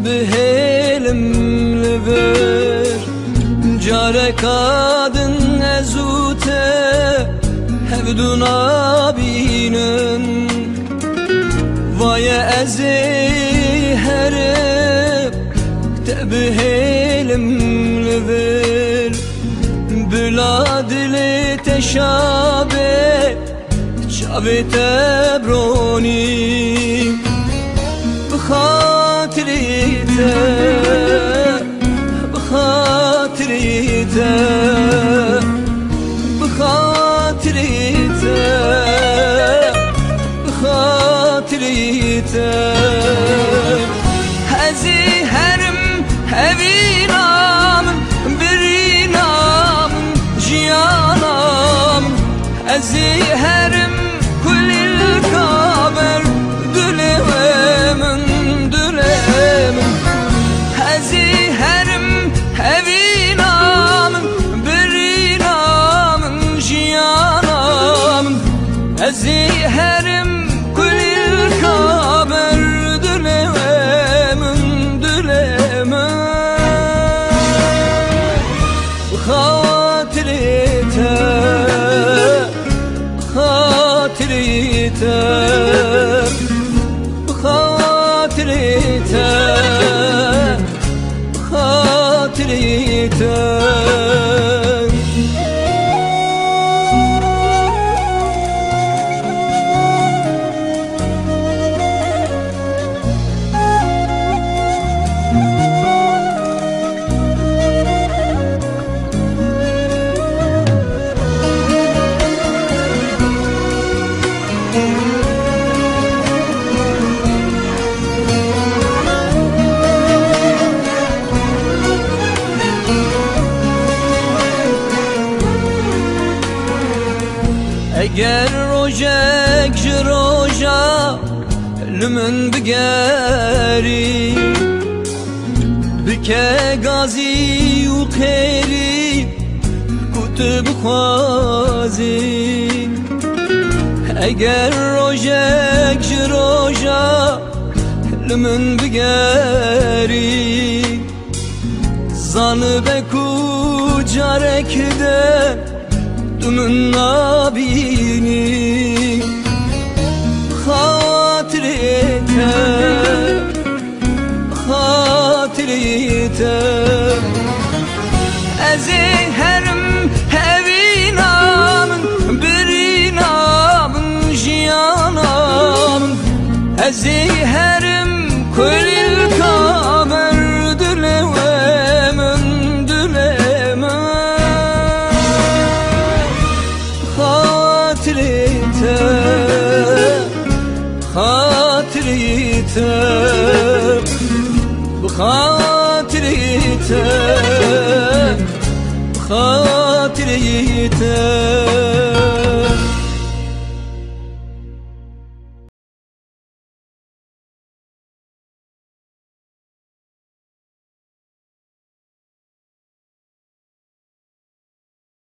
بهلم لبر جاره kadın ezute hevduna binin vay ezi herib tebhelim lbir bladili teşabe çabe tebroni بخاطريته هزي هرم هوي نام بري نام جيانام هزي هرم كل الكابر دلمن هزي هرم هوي نام بري نام جيانام هزي هرم كل الكابر دلمن اگر روجك جروجا لمن بقاري بكى غازي وخيري كتب خوازي اگر روجك جروجا لمن بقاري zanıbek ucarek de dümün nabini hatirite ezi herim hevi namın biri namın jiyanamın ezi herim kulil kamer dülevemin بخاطريته